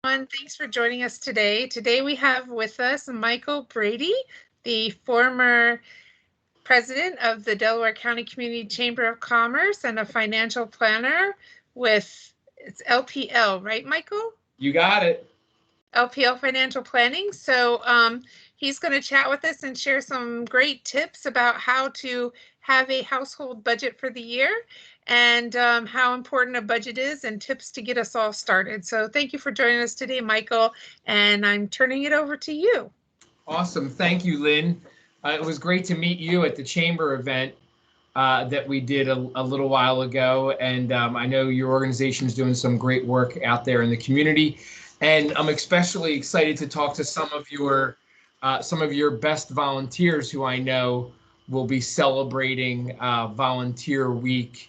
Thanks for joining us today. Today we have with us Michael Brady, the former president of the Delaware County Community Chamber of Commerce and a financial planner with it's LPL, right, Michael? You got it. LPL Financial Planning. So he's going to chat with us and share some great tips about how to have a household budget for the year and how important a budget is and tips to get us all started. So thank you for joining us today, Michael, and I'm turning it over to you. Awesome. Thank you, Lynn. It was great to meet you at the chamber event that we did a little while ago. And I know your organization is doing some great work out there in the community. And I'm especially excited to talk to some of your best volunteers who I know will be celebrating Volunteer Week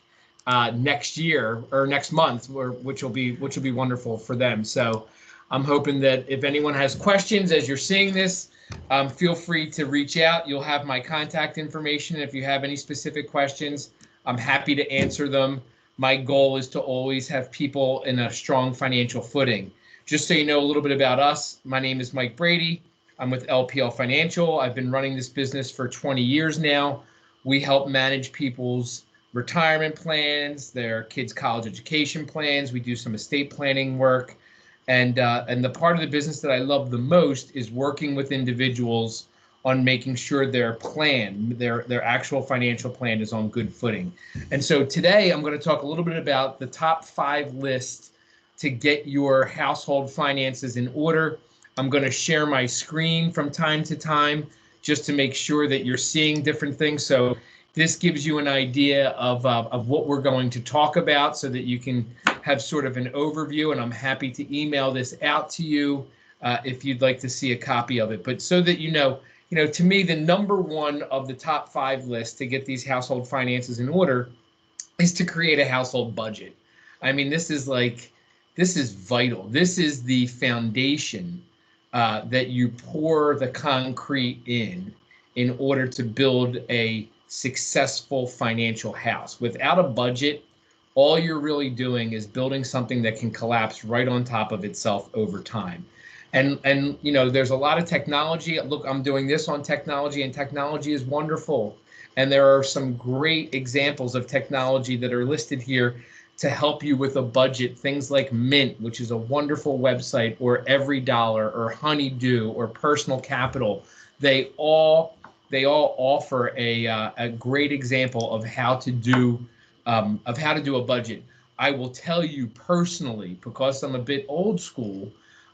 next year or next month, which will be wonderful for them. So I'm hoping that if anyone has questions as you're seeing this, feel free to reach out. You'll have my contact information. If you have any specific questions, I'm happy to answer them. My goal is to always have people in a strong financial footing. Just so you know a little bit about us, my name is Mike Brady. I'm with LPL Financial. I've been running this business for 20 years now. We help manage people's retirement plans, their kids' college education plans. We do some estate planning work. And the part of the business that I love the most is working with individuals on making sure their plan, their actual financial plan is on good footing. And so today I'm going to talk a little bit about the top 5 lists to get your household finances in order. I'm going to share my screen from time to time just to make sure that you're seeing different things. So this gives you an idea of what we're going to talk about so that you can have sort of an overview, and I'm happy to email this out to you if you'd like to see a copy of it. But so that you know, to me, the number one of the top 5 lists to get these household finances in order is to create a household budget. I mean, this is vital. This is the foundation that you pour the concrete in order to build a successful financial house. Without a budget, all you're really doing is building something that can collapse right on top of itself over time. And there's a lot of technology. Look, I'm doing this on technology, and technology is wonderful. And there are some great examples of technology that are listed here to help you with a budget. Things like Mint, which is a wonderful website, or Every Dollar, or Honeydew, or Personal Capital. They all offer a great example of how to do a budget. I will tell you personally, because I'm a bit old school,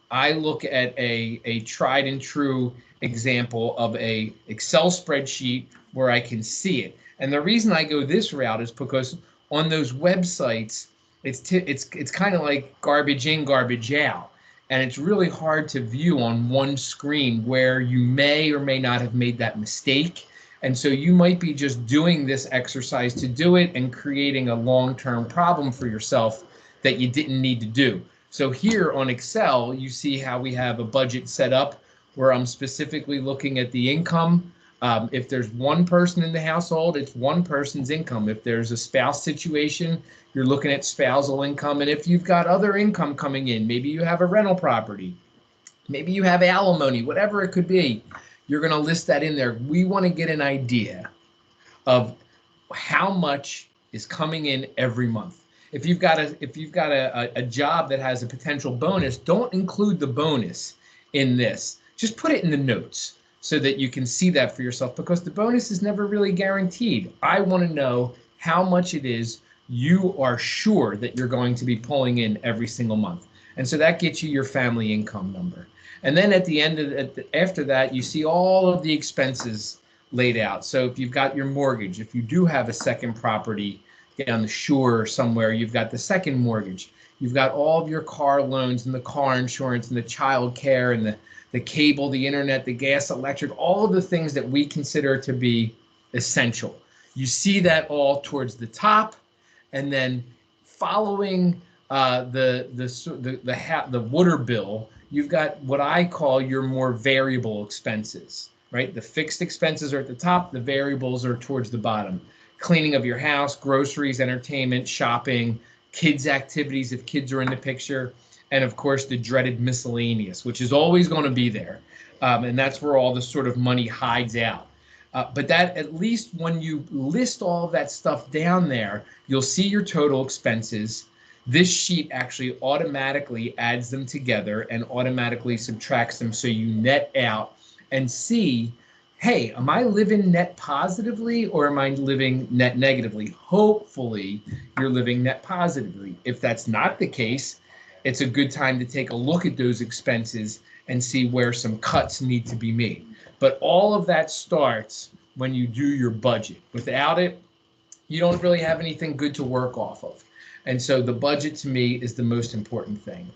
I look at a tried and true example of a Excel spreadsheet where I can see it. And the reason I go this route is because on those websites, it's kind of like garbage in, garbage out. And it's really hard to view on one screen where you may or may not have made that mistake. And so you might be just doing this exercise to do it and creating a long-term problem for yourself that you didn't need to do. So here on Excel, you see how we have a budget set up where I'm specifically looking at the income. If there's one person in the household, it's one person's income. If there's a spouse situation, you're looking at spousal income. And if you've got other income coming in, maybe you have a rental property, maybe you have alimony, whatever it could be, you're going to list that in there. We want to get an idea of how much is coming in every month. If you've got a job that has a potential bonus, don't include the bonus in this. Just put it in the notes so that you can see that for yourself, because the bonus is never really guaranteed. I want to know how much it is you are sure that you're going to be pulling in every single month. And so that gets you your family income number. And then at the end after that, you see all of the expenses laid out. So if you've got your mortgage, if you do have a second property down the shore somewhere, you've got the second mortgage. You've got all of your car loans and the car insurance and the child care and the cable, the internet, the gas, electric, all of the things that we consider to be essential. You see that all towards the top, and then following the water bill, you've got what I call your more variable expenses, right? The fixed expenses are at the top, the variables are towards the bottom. Cleaning of your house, groceries, entertainment, shopping, kids' activities if kids are in the picture, and of course the dreaded miscellaneous, which is always going to be there. And that's where all the sort of money hides out. But that, at least when you list all of that stuff down there, you'll see your total expenses. This sheet actually automatically adds them together and automatically subtracts them, so you net out and see, hey, am I living net positively or am I living net negatively? Hopefully, you're living net positively. If that's not the case, it's a good time to take a look at those expenses and see where some cuts need to be made. But all of that starts when you do your budget. Without it, you don't really have anything good to work off of. And so the budget to me is the most important thing.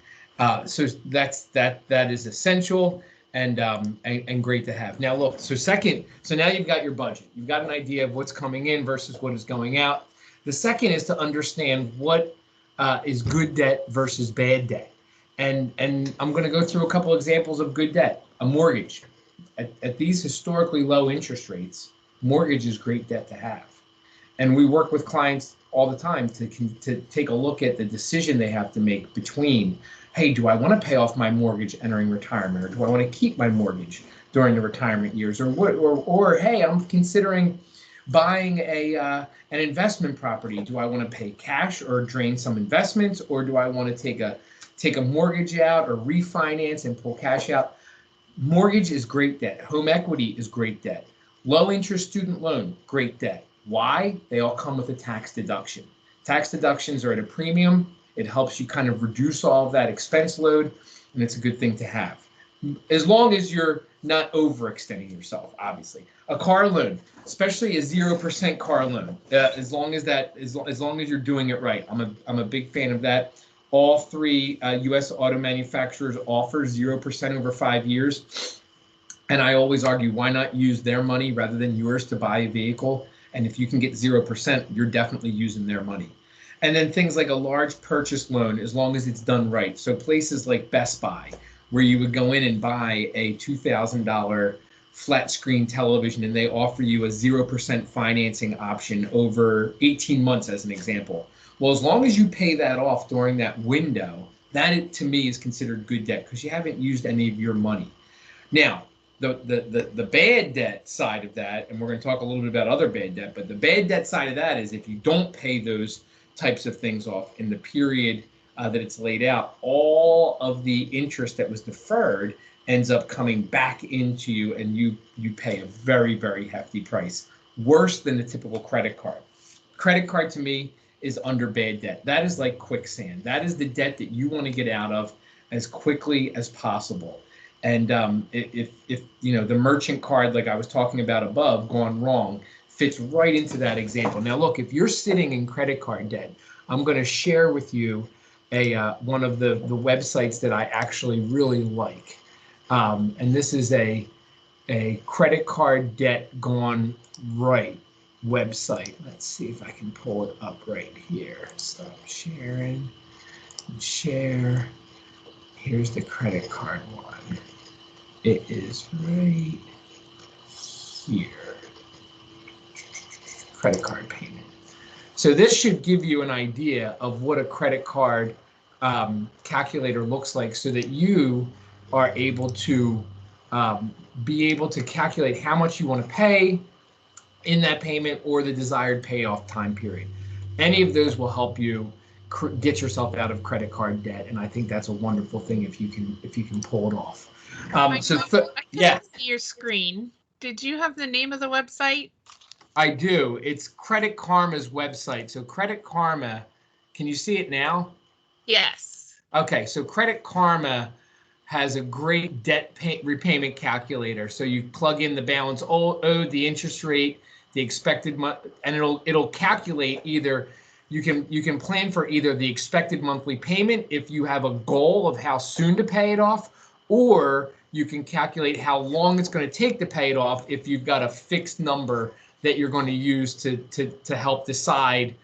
So that is essential and great to have. Now look, so now you've got your budget. You've got an idea of what's coming in versus what is going out. The second is to understand what is good debt versus bad debt. And I'm going to go through a couple examples of good debt. A mortgage. At these historically low interest rates, mortgage is great debt to have. And we work with clients all the time to take a look at the decision they have to make between, hey, do I want to pay off my mortgage entering retirement, or do I want to keep my mortgage during the retirement years, or hey, I'm considering buying an investment property. Do I want to pay cash or drain some investments, or do I want to take a mortgage out or refinance and pull cash out? Mortgage is great debt. Home equity is great debt. Low interest student loan, great debt. Why? They all come with a tax deduction. Tax deductions are at a premium. It helps you kind of reduce all of that expense load, and it's a good thing to have. As long as you're not overextending yourself, obviously. A car loan, especially a 0% car loan, as long as you're doing it right. I'm a big fan of that. All three U.S. auto manufacturers offer 0% over 5 years. And I always argue, why not use their money rather than yours to buy a vehicle? And if you can get 0%, you're definitely using their money. And then things like a large purchase loan, as long as it's done right. So places like Best Buy, where you would go in and buy a $2,000 flat screen television, and they offer you a 0% financing option over 18 months, as an example. Well, as long as you pay that off during that window, that to me is considered good debt, because you haven't used any of your money. Now, the bad debt side of that, and we're going to talk a little bit about other bad debt, but the bad debt side of that is if you don't pay those types of things off in the period that it's laid out, all of the interest that was deferred ends up coming back into you, and you pay a very, very hefty price, worse than the typical credit card. Credit card to me is under bad debt. That is like quicksand. That is the debt that you want to get out of as quickly as possible. And if the merchant card, like I was talking about above, gone wrong, fits right into that example. Now, look, if you're sitting in credit card debt, I'm going to share with you one of the websites that I actually really like. And this is a credit card debt gone right website. Let's see if I can pull it up right here. Stop sharing and share. Here's the credit card one. It is right here. Credit card payment. So this should give you an idea of what a credit card calculator looks like, so that you are able to be able to calculate how much you want to pay in that payment or the desired payoff time period. Any of those will help you get yourself out of credit card debt, and I think that's a wonderful thing if you can pull it off. I can see your screen. Did you have the name of the website? I do. It's Credit Karma's website. So Credit Karma, can you see it now? Yes. Okay, so Credit Karma has a great debt repayment calculator. So you plug in the balance owed, the interest rate, the expected month, and it'll calculate either. You can plan for either the expected monthly payment if you have a goal of how soon to pay it off, or you can calculate how long it's going to take to pay it off if you've got a fixed number that you're going to use to help decide,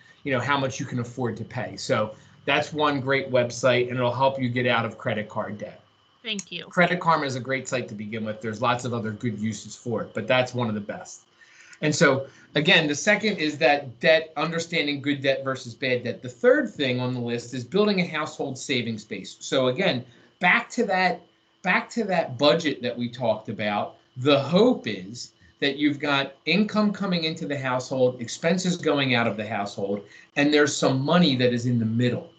how much you can afford to pay. So that's one great website, and it'll help you get out of credit card debt. Thank you. Credit Karma is a great site to begin with. There's lots of other good uses for it, but that's one of the best. And so, again, the second is that debt, understanding good debt versus bad debt. The third thing on the list is building a household savings base. So again, back to that, back to that budget that we talked about. The hope is that you've got income coming into the household, expenses going out of the household, and there's some money that is in the middle.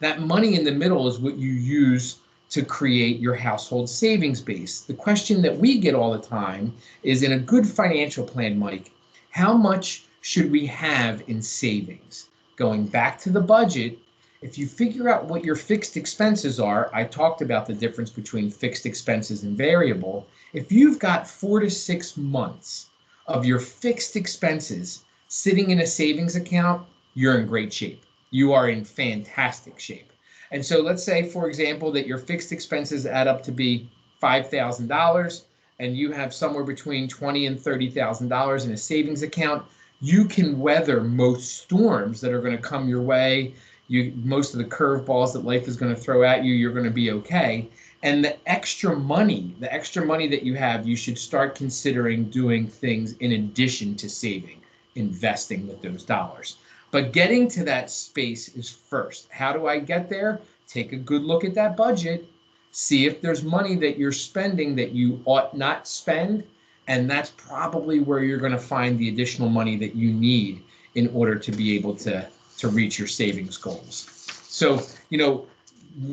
That money in the middle is what you use to create your household savings base. The question that we get all the time is, in a good financial plan, Mike, how much should we have in savings? Going back to the budget, if you figure out what your fixed expenses are, I talked about the difference between fixed expenses and variable. If you've got 4 to 6 months of your fixed expenses sitting in a savings account, you're in great shape. You are in fantastic shape. And so let's say, for example, that your fixed expenses add up to be $5,000 and you have somewhere between $20,000 and $30,000 in a savings account. You can weather most storms that are going to come your way. Most of the curveballs that life is going to throw at you, you're going to be okay. And the extra money that you have, you should start considering doing things in addition to saving, investing with those dollars. But getting to that space is first. How do I get there? Take a good look at that budget. See if there's money that you're spending that you ought not spend. And that's probably where you're going to find the additional money that you need in order to be able to reach your savings goals. So,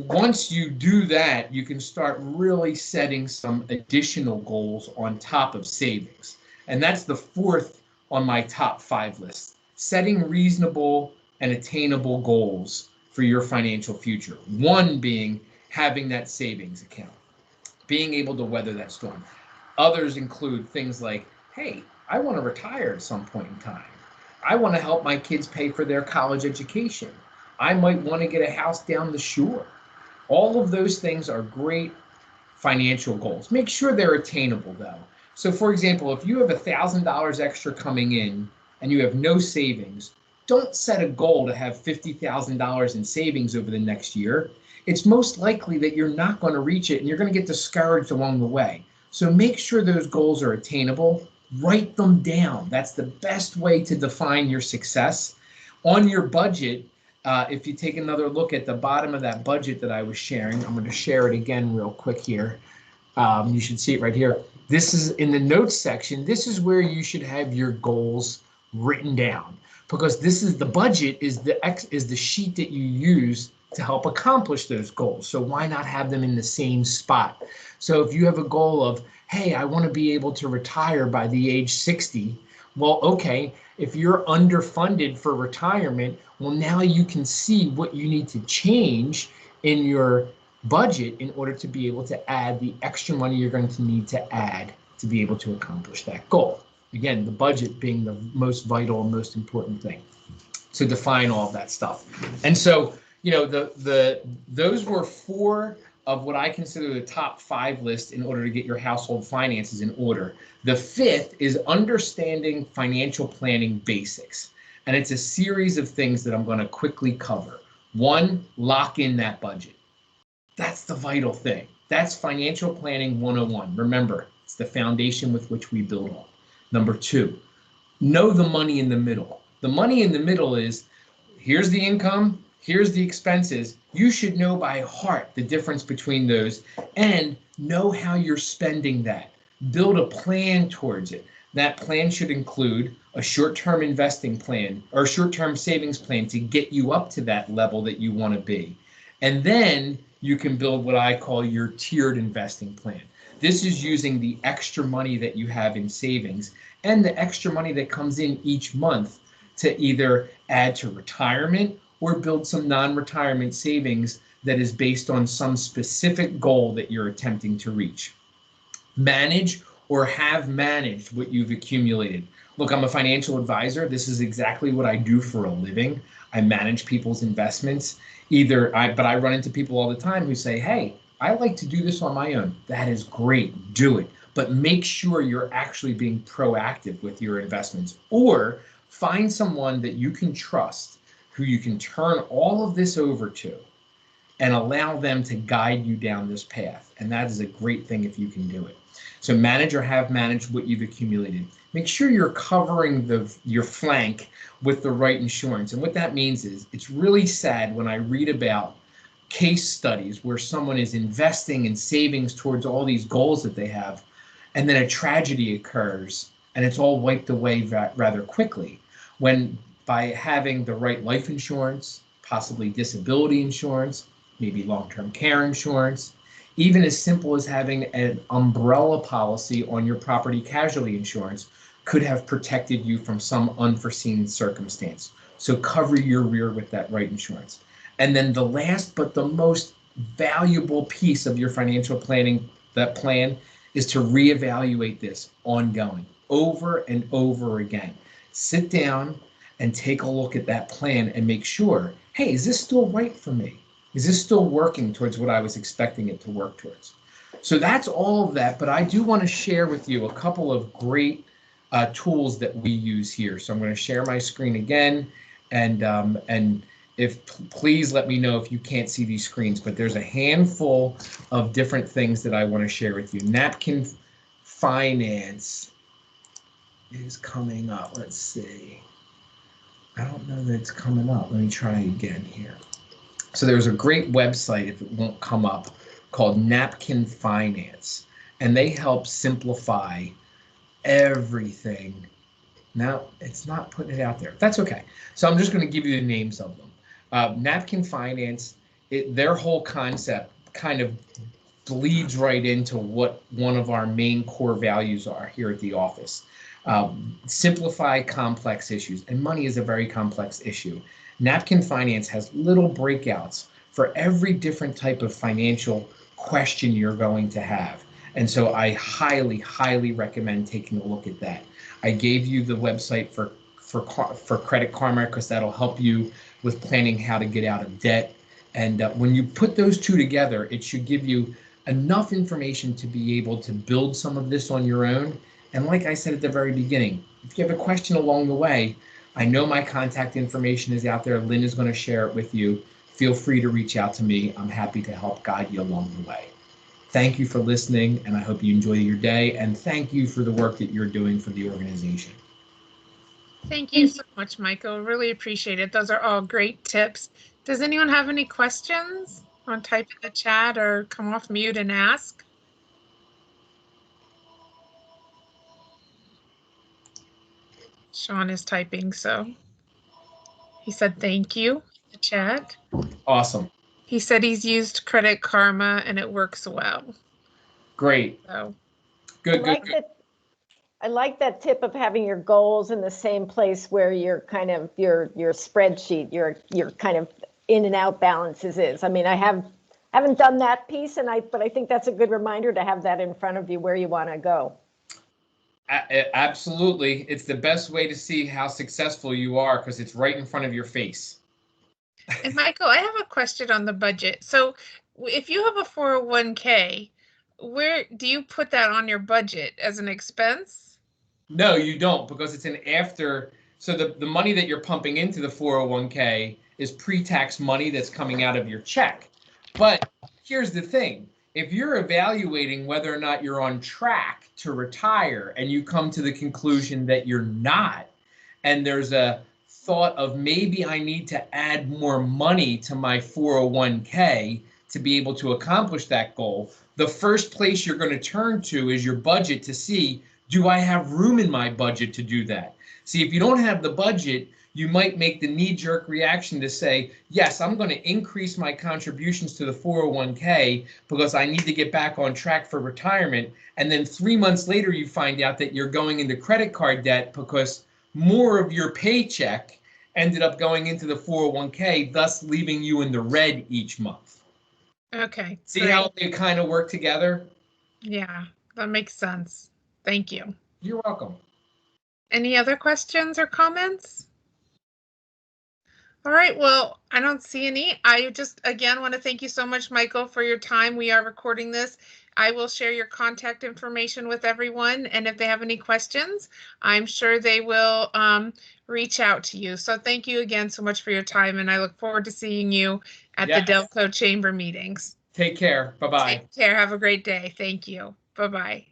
once you do that, you can start really setting some additional goals on top of savings. And that's the fourth on my top 5 list. Setting reasonable and attainable goals for your financial future. One being having that savings account, being able to weather that storm. Others include things like, hey, I want to retire at some point in time. I want to help my kids pay for their college education. I might want to get a house down the shore. All of those things are great financial goals. Make sure they're attainable, though. So, for example, if you have $1,000 extra coming in and you have no savings, don't set a goal to have $50,000 in savings over the next year. It's most likely that you're not going to reach it and you're going to get discouraged along the way. So make sure those goals are attainable. Write them down. That's the best way to define your success. On your budget, if you take another look at the bottom of that budget that I was sharing, I'm going to share it again real quick here. You should see it right here. This is in the notes section. This is where you should have your goals written down, because this is the budget is the sheet that you use to help accomplish those goals. So why not have them in the same spot? So if you have a goal of, hey, I want to be able to retire by the age 60, well, okay, if you're underfunded for retirement, well, now you can see what you need to change in your budget in order to be able to add the extra money you're going to need to add to be able to accomplish that goal. Again, the budget being the most vital and most important thing to define all of that stuff. And so, those were 4 of what I consider the top 5 list in order to get your household finances in order. The 5th is understanding financial planning basics. And it's a series of things that I'm going to quickly cover. 1, lock in that budget. That's the vital thing. That's financial planning 101. Remember, it's the foundation with which we build on. Number 2, know the money in the middle. The money in the middle is, here's the income, here's the expenses. You should know by heart the difference between those and know how you're spending that. Build a plan towards it. That plan should include a short-term investing plan or short-term savings plan to get you up to that level that you want to be. And then you can build what I call your tiered investing plan. This is using the extra money that you have in savings and the extra money that comes in each month to either add to retirement or build some non-retirement savings that is based on some specific goal that you're attempting to reach. Manage or have managed what you've accumulated. Look, I'm a financial advisor. This is exactly what I do for a living. I manage people's investments. But I run into people all the time who say, hey, I like to do this on my own. That is great. Do it. But make sure you're actually being proactive with your investments, or find someone that you can trust who you can turn all of this over to and allow them to guide you down this path. And that is a great thing if you can do it. So manage or have managed what you've accumulated. Make sure you're covering your flank with the right insurance. And what that means is it's really sad when I read about case studies where someone is investing in savings towards all these goals that they have, and then a tragedy occurs and it's all wiped away rather quickly. When by having the right life insurance, possibly disability insurance, maybe long-term care insurance, even as simple as having an umbrella policy on your property casualty insurance could have protected you from some unforeseen circumstance. So cover your rear with that right insurance. And then the last but the most valuable piece of your financial planning, that plan, is to reevaluate this ongoing, over and over again. Sit down and take a look at that plan and make sure, hey, is this still right for me? Is this still working towards what I was expecting it to work towards? So that's all of that, but I do want to share with you a couple of great tools that we use here. So I'm going to share my screen again, and if please let me know if you can't see these screens, but there's a handful of different things that I want to share with you. Napkin Finance is coming up. Let's see. I don't know that it's coming up. Let me try again here. So there's a great website, if it won't come up, called Napkin Finance, and they help simplify everything. Now, it's not putting it out there. That's okay. So I'm just going to give you the names of them. Napkin Finance, their whole concept kind of bleeds right into what one of our main core values are here at the office. Simplify complex issues, and money is a very complex issue. Napkin Finance has little breakouts for every different type of financial question you're going to have. And so I highly, highly recommend taking a look at that. I gave you the website for Credit Karma because that'll help you with planning how to get out of debt. And when you put those two together, it should give you enough information to be able to build some of this on your own. And like I said at the very beginning, if you have a question along the way, I know my contact information is out there. Lynn is going to share it with you. Feel free to reach out to me. I'm happy to help guide you along the way. Thank you for listening, and I hope you enjoy your day. And thank you for the work that you're doing for the organization. Thank you so much, Michael. Really appreciate it. Those are all great tips. Does anyone have any questions? Want to type in the chat or come off mute and ask? Sean is typing, so he said thank you in the chat. Awesome. He said he's used Credit Karma and it works well. Great. So good. I like that tip of having your goals in the same place where your kind of your spreadsheet, your kind of in and out balances is. I mean, I haven't done that piece, but I think that's a good reminder to have that in front of you where you want to go. Absolutely. It's the best way to see how successful you are because it's right in front of your face. And Michael, I have a question on the budget. So if you have a 401k, where do you put that on your budget as an expense? No, you don't, because it's an after. So the money that you're pumping into the 401k is pre-tax money that's coming out of your check. But here's the thing. If you're evaluating whether or not you're on track to retire and you come to the conclusion that you're not, and there's a thought of maybe I need to add more money to my 401k to be able to accomplish that goal, the first place you're going to turn to is your budget to see, do I have room in my budget to do that? See, if you don't have the budget, you might make the knee-jerk reaction to say, yes, I'm going to increase my contributions to the 401k because I need to get back on track for retirement. And then 3 months later, you find out that you're going into credit card debt because more of your paycheck ended up going into the 401k, thus leaving you in the red each month. Okay. See how they kind of work together? Yeah, that makes sense. Thank you. You're welcome. Any other questions or comments? All right, well, I don't see any. I just again want to thank you so much, Michael, for your time. We are recording this. I will share your contact information with everyone, and if they have any questions, I'm sure they will reach out to you. So thank you again so much for your time, and I look forward to seeing you at the Yes. Delco Chamber meetings. Take care. Bye-bye. Take care. Have a great day. Thank you. Bye-bye.